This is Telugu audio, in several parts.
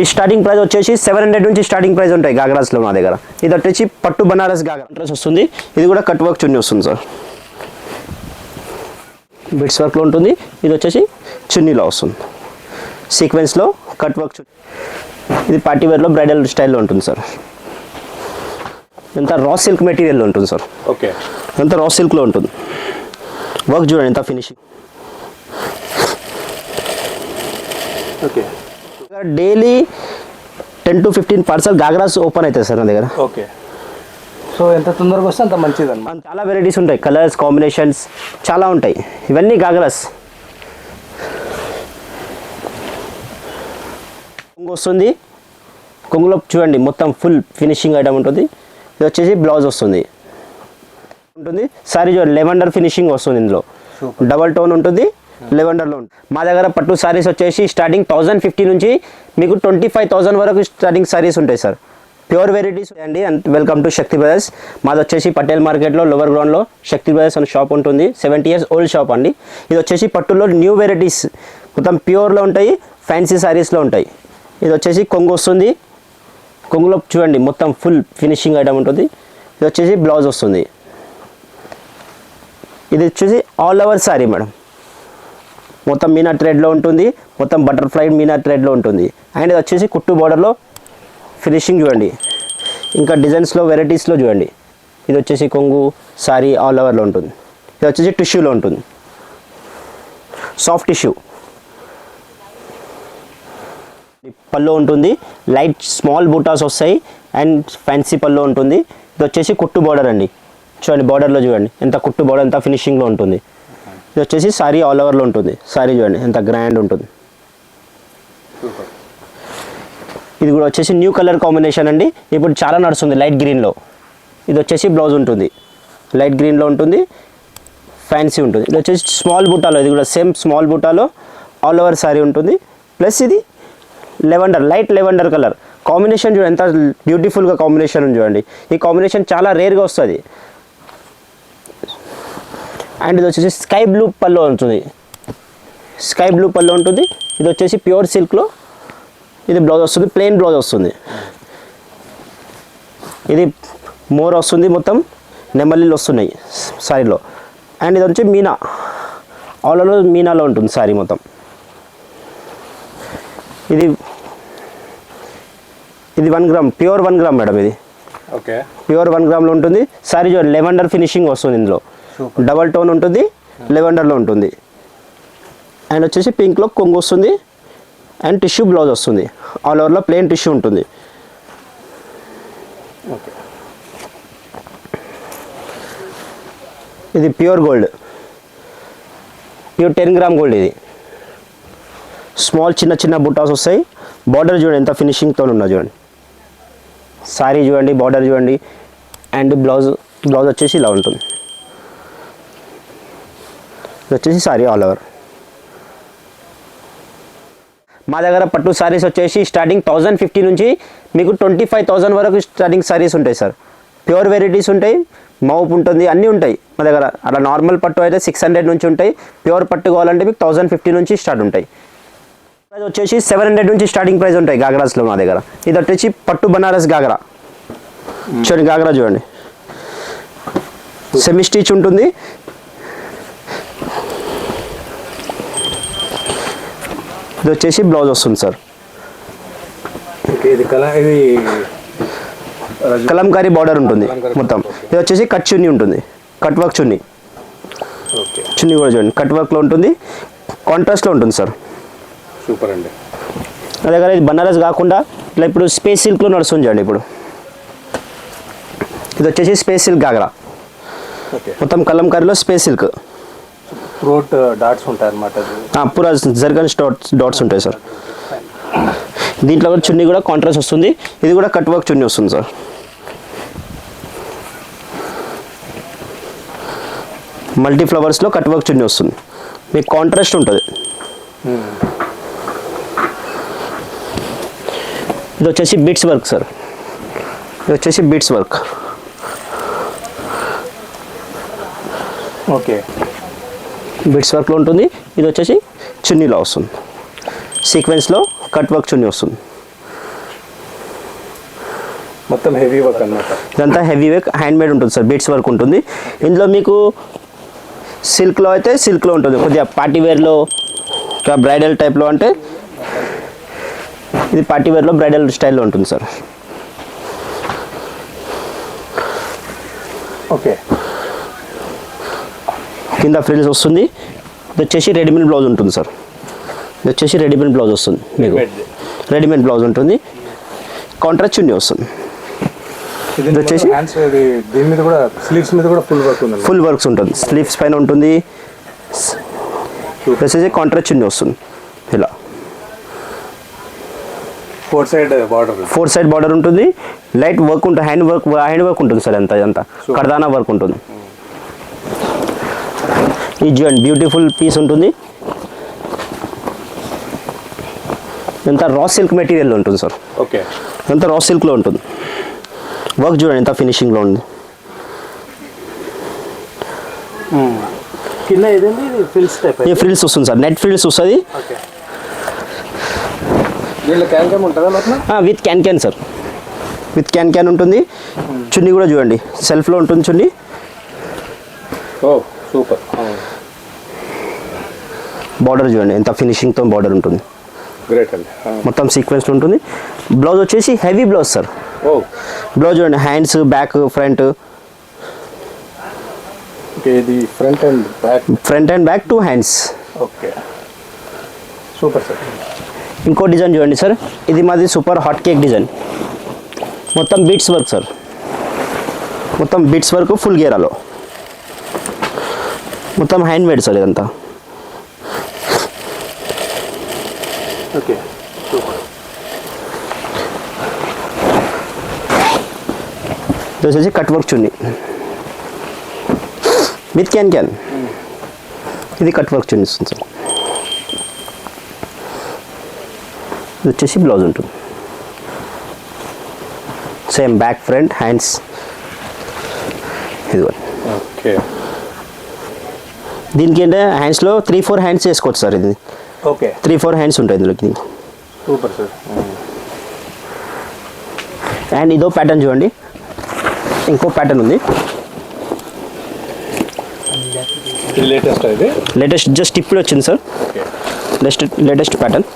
ఈ స్టార్టింగ్ ప్రైస్ వచ్చేసి 700 నుంచి స్టార్టింగ్ ప్రైస్ ఉంటాయి గాగ్రాస్లో మా దగ్గర. ఇది వచ్చేసి పట్టు బనారస్ గాగ్రా డ్రెస్ వస్తుంది. ఇది కూడా కట్ వర్క్ చున్నీ వస్తుంది సార్, బిట్స్ వర్క్లో ఉంటుంది. ఇది వచ్చేసి చున్నీలో వస్తుంది, సీక్వెన్స్లో కట్ వర్క్ చున్నీ. ఇది పార్టీ వేర్లో బ్రైడల్ స్టైల్లో ఉంటుంది సార్. ఎంత రా సిల్క్ మెటీరియల్లో ఉంటుంది సార్. ఓకే, ఎంత రా సిల్క్లో ఉంటుంది. వర్క్ చూడండి ఎంత finishing. Okay, daily 10 to 15 parcel ghagras open అవుతాయి సార్ నా దగ్గర. ఓకే, సో ఎంత తొందరగా వస్తే అంత మంచిది అన్నమాట. చాలా వెరైటీస్ ఉంటాయి, కలర్స్ కాంబినేషన్స్ చాలా ఉంటాయి. ఇవన్నీ గాగ్రాస్. కొంగు వస్తుంది, కొంగులో చూడండి మొత్తం ఫుల్ ఫినిషింగ్ ఐటమ్ ఉంటుంది. ఇది వచ్చేసి బ్లౌజ్ వస్తుంది ఉంటుంది. సారీ చూడండి లెవెండర్ ఫినిషింగ్ వస్తుంది. ఇందులో డబల్ టోన్ ఉంటుంది, లెవెండర్లో ఉంటుంది. మా దగ్గర పట్టు సారీస్ వచ్చేసి స్టార్టింగ్ 1050 నుంచి మీకు 25,000 వరకు స్టార్టింగ్ సారీస్ ఉంటాయి సార్. ప్యూర్ వెరైటీస్ అండి. And welcome to Shakti brothers. మాది వచ్చేసి పటేల్ మార్కెట్లో లోవర్ గ్రౌండ్లో శక్తి బ్రదర్స్ అనే షాప్ ఉంటుంది. 70 years ఓల్డ్ షాప్ అండి. ఇది వచ్చేసి పట్టులో న్యూ వెరైటీస్ మొత్తం ప్యూర్లో ఉంటాయి, ఫ్యాన్సీ సారీస్లో ఉంటాయి. ఇది వచ్చేసి కొంగు వస్తుంది, కొంగులో చూడండి మొత్తం ఫుల్ ఫినిషింగ్ ఐటమ్ ఉంటుంది. ఇది వచ్చేసి బ్లౌజ్ వస్తుంది. ఇది వచ్చేసి ఆల్ ఓవర్ సారీ మేడం, మొత్తం మీనా థ్రెడ్లో ఉంటుంది, మొత్తం బటర్ఫ్లై మీనా థ్రెడ్లో ఉంటుంది. అండ్ ఇది వచ్చేసి కుట్టు బార్డర్లో ఫినిషింగ్ చూడండి, ఇంకా డిజైన్స్లో వెరైటీస్లో చూడండి. ఇది వచ్చేసి కొంగు సారీ ఆల్ ఓవర్లో ఉంటుంది. ఇది వచ్చేసి టిష్యూలో ఉంటుంది, సాఫ్ట్ టిష్యూ. పల్లో ఉంటుంది, లైట్ స్మాల్ బూటాస్ వస్తాయి అండ్ ఫ్యాన్సీ పల్లో ఉంటుంది. ఇది వచ్చేసి కుట్టు బార్డర్ అండి. చూడండి బార్డర్లో చూడండి ఎంత కుట్టు బార్డర్ ఎంత ఫినిషింగ్లో ఉంటుంది. ఇది వచ్చేసి సారీ ఆల్ ఓవర్లో ఉంటుంది. సారీ చూడండి ఎంత గ్రాండ్ ఉంటుంది. ఇది కూడా వచ్చేసి న్యూ కలర్ కాంబినేషన్ అండి, ఇప్పుడు చాలా నడుస్తుంది లైట్ గ్రీన్లో. ఇది వచ్చేసి బ్లౌజ్ ఉంటుంది, లైట్ గ్రీన్లో ఉంటుంది, ఫ్యాన్సీ ఉంటుంది. ఇది వచ్చేసి స్మాల్ బుట్టాలో, ఇది కూడా సేమ్ స్మాల్ బుట్టాలో ఆల్ ఓవర్ సారీ ఉంటుంది. ప్లస్ ఇది lavender, light lavender colour combination చూడండి ఎంత బ్యూటిఫుల్గా కాంబినేషన్ ఉంది చూడండి. ఈ కాంబినేషన్ చాలా రేర్గా వస్తుంది. అండ్ ఇది వచ్చేసి స్కై బ్లూ పల్లో ఉంటుంది, స్కై బ్లూ పల్లో ఉంటుంది. ఇది వచ్చేసి ప్యూర్ సిల్క్లో ఇది బ్లౌజ్ వస్తుంది, ప్లెయిన్ బ్లౌజ్ వస్తుంది. ఇది మోర్ వస్తుంది, మొత్తం నెమలీలు వస్తున్నాయి సారీలో. అండ్ ఇది వచ్చి మీనా, ఆల్ ఓవర్ మీనాలో ఉంటుంది సారీ మొత్తం. ఇది 1 గ్రామ్, ప్యూర్ 1 గ్రామ్ మేడం. ఇది ఓకే, ప్యూర్ 1 గ్రామ్లో ఉంటుంది. సారీ చూడండి లెవెండర్ ఫినిషింగ్ వస్తుంది. ఇందులో డబల్ టోన్ ఉంటుంది, లెవెండర్లో ఉంటుంది. అండ్ వచ్చేసి పింక్లో కొంగు వస్తుంది అండ్ టిష్యూ బ్లౌజ్ వస్తుంది. ఆల్ ఓవర్లో ప్లెయిన్ టిష్యూ ఉంటుంది. ఇది pure gold, pure 10 gram gold. ఇది స్మాల్ చిన్న చిన్న బుట్టాస్ వస్తాయి. బార్డర్ చూడండి ఎంత ఫినిషింగ్తో ఉన్నా చూడండి. సారీ చూడండి, బార్డర్ చూడండి. అండ్ బ్లౌజ్ వచ్చేసి ఇలా ఉంటుంది. ఇది వచ్చేసి సారీ ఆల్ ఓవర్. మా దగ్గర పట్టు సారీస్ వచ్చేసి స్టార్టింగ్ 1050 నుంచి మీకు 25,000 వరకు స్టార్టింగ్ సారీస్ ఉంటాయి సార్. ప్యూర్ వెరైటీస్ ఉంటాయి, మౌప్ ఉంటుంది, అన్నీ ఉంటాయి మా దగ్గర. అలా నార్మల్ పట్టు అయితే 600 నుంచి ఉంటాయి. ప్యూర్ పట్టు కావాలంటే మీకు 1050 నుంచి స్టార్ట్ ఉంటాయి. ప్రైస్ వచ్చేసి 700 నుంచి స్టార్టింగ్ ప్రైస్ ఉంటాయి గాగ్రాస్లో మా దగ్గర. ఇది వచ్చేసి పట్టు బనారస్ గాగ్రా. చూడండి గాగ్రా చూడండి, సెమీ స్టిచ్ ఉంటుంది. ఇది వచ్చేసి బ్లౌజ్ వస్తుంది సార్. ఇది కలంకారీ బార్డర్ ఉంటుంది మొత్తం. ఇది వచ్చేసి కట్ చున్నీ ఉంటుంది, కట్ వర్క్ చున్నీ. చున్నీ కూడా చూడండి కట్ వర్క్లో ఉంటుంది, కాంట్రాస్ట్లో ఉంటుంది సార్. సూపర్ అండి. నా దగ్గర ఇది బనారస్ కాకుండా ఇట్లా ఇప్పుడు స్పేస్ సిల్క్లో నడుస్తుంది చూడండి. ఇప్పుడు ఇది వచ్చేసి స్పేస్ సిల్క్ గాగ్రా, మొత్తం కలంకారీలో స్పేస్ సిల్క్. ఫ్రూట్ డాట్స్ ఉంటాయి అన్నమాట. పూరా జర్గన్ డాట్స్ ఉంటాయి సార్. దీంట్లో కూడా చున్నీ కూడా కాంట్రాస్ట్ వస్తుంది. ఇది కూడా కట్ వర్క్ చున్నీ వస్తుంది సార్. మల్టీ ఫ్లవర్స్లో కట్ వర్క్ చున్నీ వస్తుంది, మీకు కాంట్రాస్ట్ ఉంటుంది. ఇది వచ్చేసి బీట్స్ వర్క్ సార్. ఇది వచ్చేసి బీట్స్ వర్క్. ఓకే, బీట్స్ వర్క్లో ఉంటుంది. ఇది వచ్చేసి చున్నీలో వస్తుంది, సీక్వెన్స్లో కట్ వర్క్ చున్నీ వస్తుంది. మొత్తం హెవీ వర్క్ అన్నమాట. ఇదంతా హెవీ వర్క్, హ్యాండ్ మేడ్ ఉంటుంది సార్, బీట్స్ వర్క్ ఉంటుంది. ఇందులో మీకు సిల్క్లో అయితే సిల్క్లో ఉంటుంది, కొద్దిగా పార్టీ వేర్లో ఇంకా బ్రైడల్ టైప్లో అంటే ఇది పార్టీ వేర్లో బ్రైడల్ స్టైల్లో ఉంటుంది సార్. ఓకే, కింద ఫ్రిల్స్ వస్తుంది. ఇది వచ్చేసి రెడీమేడ్ బ్లౌజ్ ఉంటుంది సార్. ఇది వచ్చేసి రెడీమేడ్ బ్లౌజ్ వస్తుంది మీకు, రెడీమేడ్ బ్లౌజ్ ఉంటుంది. కాంట్రాస్ట్ చున్నీ వస్తుంది. ఇది వచ్చేసి హ్యాండ్స్, దీని మీద కూడా స్లీవ్స్ మీద కూడా ఫుల్ వర్క్ ఉంది. ఫుల్ వర్క్స్ ఉంటుంది, స్లీవ్స్ పైన ఉంటుంది. వచ్చేసి కాంట్రాస్ట్ చున్నీ వస్తుంది ఇలా. 4 సైడ్ బార్డర్, 4 సైడ్ బార్డర్ ఉంటుంది. లైట్ వర్క్ ఉంటుంది, హ్యాండ్ వర్క్ ఉంటుంది సార్. ఇదంతా కర్దానా వర్క్ ఉంటుంది. ఈ చూడండి బ్యూటిఫుల్ పీస్ ఉంటుంది. ఇదంతా రా సిల్క్ మెటీరియల్ ఉంటుంది సార్. ఓకే, ఇదంతా రా సిల్క్లో ఉంటుంది. వర్క్ చూడండి ఎంత ఫినిషింగ్లో ఉంది. కింద ఏదండి ఇది ఫ్రిల్స్ టైప్? ఈ ఫ్రిల్స్ వస్తుంది సార్, నెట్ ఫ్రిల్స్ వస్తుంది. ఓకే, దీనిలో క్యాన్ ఉంటుందా మొత్తం? With can sir, with can ఉంటుంది. చున్నీ కూడా చూడండి సెల్ఫ్లో ఉంటుంది చున్నీ. ఓ సూపర్. బార్డర్ చూడండి ఎంత ఫినిషింగ్తో బార్డర్ ఉంటుంది. గ్రేట్ అండి. మొత్తం సీక్వెన్స్లో ఉంటుంది. బ్లౌజ్ వచ్చేసి హెవీ బ్లౌజ్ సార్. ఓ, బ్లౌజ్ చూడండి, హ్యాండ్స్, బ్యాక్, ఫ్రంట్. ఓకే, ఇది front and back, front and back 2 hands. Okay super sir. ఇంకో డిజైన్ చూడండి సార్, ఇది మాది సూపర్ హాట్ కేక్ డిజైన్. మొత్తం బీట్స్ వర్క్ సార్, మొత్తం బీట్స్ వర్క్ ఫుల్ గేరాలో, మొత్తం హ్యాండ్ మేడ్ సార్ ఇదంతా. Okay super. ఇది వచ్చేసి cut work chunni with can. ఇది కట్ వర్క్ చున్నీ వస్తుంది సార్. ఇది వచ్చేసి బ్లౌజ్ ఉంటుంది. Same back, front, hands. ఇది ఓకే, దీనికి ఏంటంటే హ్యాండ్స్లో 3-4 హ్యాండ్స్ వేసుకోవచ్చు సార్. ఇది ఓకే 3-4 హ్యాండ్స్ ఉంటాయి ఇందులోకి. Super sir. అండ్ ఇదో ప్యాటర్న్ చూడండి, ఇంకో ప్యాటర్న్ ఉంది. లేటెస్ట్ ఇది, లేటెస్ట్ జస్ట్ ఇప్పుడు వచ్చింది సార్. Okay, latest pattern.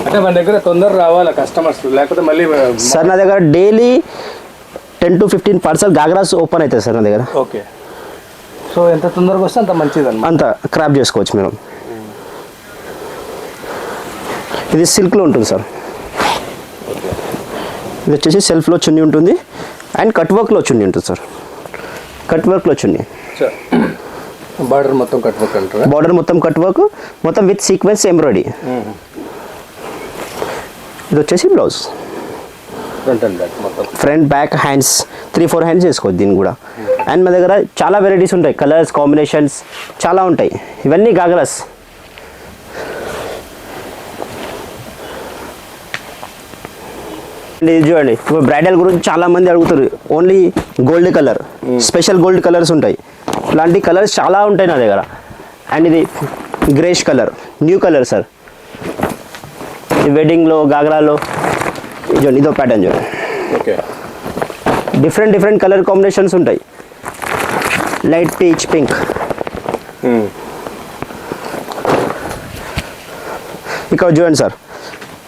అంటే మన దగ్గర తొందర రావాలా కస్టమర్స్, లేకపోతే మళ్ళీ సార్ నా దగ్గర daily 10 to 15 parcel ghagras open అవుతాయి సార్ నా దగ్గర. ఓకే, సో ఎంత తొందరగా వస్తే అంత మంచిది అన్నమాట. అంత క్రాప్ చేసుకోవచ్చు మీరు. ఇది సిల్క్లో ఉంటుంది సార్. ఇది వచ్చేసి సెల్ఫ్లో చున్నీ ఉంటుంది అండ్ కట్ వర్క్లో చున్నీ ఉంటుంది సార్. కట్ వర్క్లో చున్నీ, బార్డర్ మొత్తం కట్ వర్క్ అంటారా? బార్డర్ మొత్తం కట్ వర్క్, మొత్తం విత్ సీక్వెన్స్ ఎంబ్రాయిడరీ. ఇది వచ్చేసి బ్లౌజ్, ఫ్రంట్ అండ్ బ్యాక్ మొత్తం, ఫ్రంట్, బ్యాక్, హ్యాండ్స్ 3-4 హ్యాండ్స్ వేసుకోవచ్చు దీన్ని కూడా. అండ్ మా దగ్గర చాలా వెరైటీస్ ఉంటాయి, కలర్స్ కాంబినేషన్స్ చాలా ఉంటాయి. ఇవన్నీ గాగ్రాస్. ఇది చూడండి, ఇప్పుడు బ్రైడల్ గురించి చాలా మంది అడుగుతారు. Only gold colour, special gold colours ఉంటాయి. ఇలాంటి కలర్స్ చాలా ఉంటాయి నా దగ్గర. అండ్ ఇది greyish colour, new colour sir. ఈ వెడ్డింగ్లో, గాగ్రాలో చూడండి, ఇదో ప్యాటర్న్ చూడండి. ఓకే, డిఫరెంట్ కలర్ కాంబినేషన్స్ ఉంటాయి. Light peach, pink. ఇక్కడ చూడండి సార్,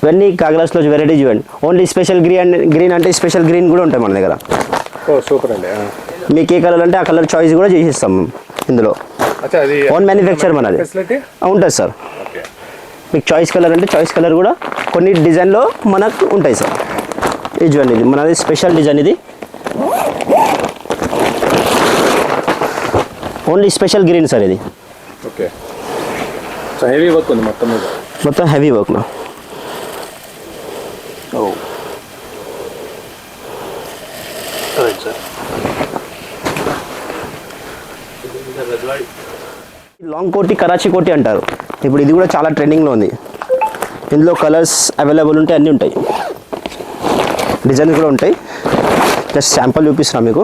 ఇవన్నీ గాగ్రాస్లో వెరైటీ చూడండి. ఓన్లీ స్పెషల్ గ్రీన్ అంటే స్పెషల్ గ్రీన్ కూడా ఉంటాయి మన దగ్గర. ఓ సూపర్ అండి. మీకు ఏ కలర్ అంటే ఆ కలర్ చాయిస్ కూడా చేసిస్తాం ఇందులో. అచ్చా, అది ఓన్ మ్యానుఫ్యాక్చర్ మనది ఫెసిలిటీ ఉంటుంది సార్. ఓకే, మీకు చాయిస్ కలర్ అంటే చాయిస్ కలర్ కూడా కొన్ని డిజైన్లో మనకు ఉంటాయి సార్. ఇది చూడండి, ఇది మనది స్పెషల్ డిజైన్. ఇది ఓన్లీ స్పెషల్ గ్రీన్ సార్. ఇది ఓకే, సో హెవీ వర్క్ ఉంది మొత్తం మీద, మొత్తం హెవీ వర్క్లో. ఓ రైట్ సార్. లాంగ్ కోటి, కరాచీ కోటి అంటారు. ఇప్పుడు ఇది కూడా చాలా ట్రెండింగ్లో ఉంది. ఇందులో కలర్స్ అవైలబుల్ ఉంటాయి, అన్నీ ఉంటాయి, డిజైన్స్ కూడా ఉంటాయి. జస్ట్ శాంపుల్ చూపిస్తున్నా మీకు.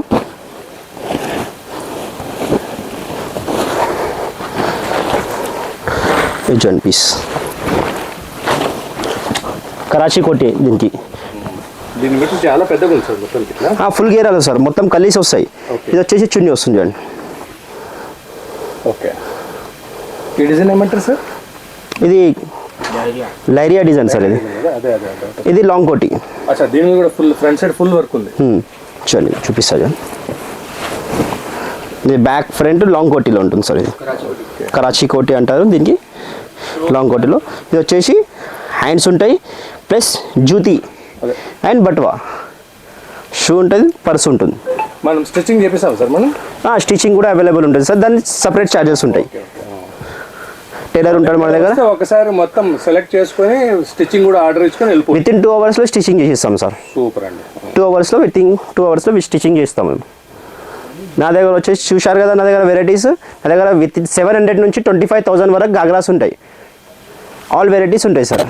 ఇది చూడండి పీస్. కరాచీ కోటి దీనికి. దీని మీద చాలా పెద్దగా ఉంది సార్ మొత్తం ఇట్లా. ఫుల్ గేరాలు సార్, మొత్తం కలీస్ వస్తాయి. ఇది వచ్చేసి చున్నీ వస్తుంది చూడండి. ఓకే, ఈ డిజైన్ ఏమంటారు సార్? ఇది లైరియా డిజైన్ సార్. ఇది అదే అదే అదే. ఇది లాంగ్ కోటి. అచ్చా, దీని మీద కూడా full front side full work ఉంది. చూడండి చూపిస్తా చూడండి. ఇది బ్యాక్ ఫ్రంట్ లాంగ్ కోటీలో ఉంటుంది సార్. ఇది కరాచీ కోటి అంటారు దీనికి, లాంగ్ కోటీలో. ఇది వచ్చేసి హ్యాండ్స్ ఉంటాయి ప్లస్ జూతి అండ్ బట్వా, షూ ఉంటుంది, పర్స్ ఉంటుంది. మనం స్టిచ్చింగ్ చేపిస్తాం సార్ మనం? స్టిచ్చింగ్ కూడా అవైలబుల్ ఉంటుంది సార్, దానికి సపరేట్ ఛార్జెస్ ఉంటాయి. టైలర్ ఉంటాడు మన దగ్గర. ఒకసారి మొత్తం సెలెక్ట్ చేసుకొని స్టిచ్చింగ్ కూడా ఆర్డర్ ఇచ్చుకొని వెళ్ళిపోయి విత్ ఇన్ 2 అవర్స్లో స్టిచ్చింగ్ చేసిస్తాం సార్. సూపర్ అండి. 2 అవర్స్లో విత్ 2 అవర్స్లో స్టిచ్చింగ్ చేస్తాం మేము. నా దగ్గర వచ్చేసి చూశారు కదా, నా దగ్గర వెరైటీస్, నా దగ్గర విత్ 700 నుంచి 25,000 వరకు గాగ్రాస్ ఉంటాయి. ఆల్ వెరైటీస్ ఉంటాయి సార్.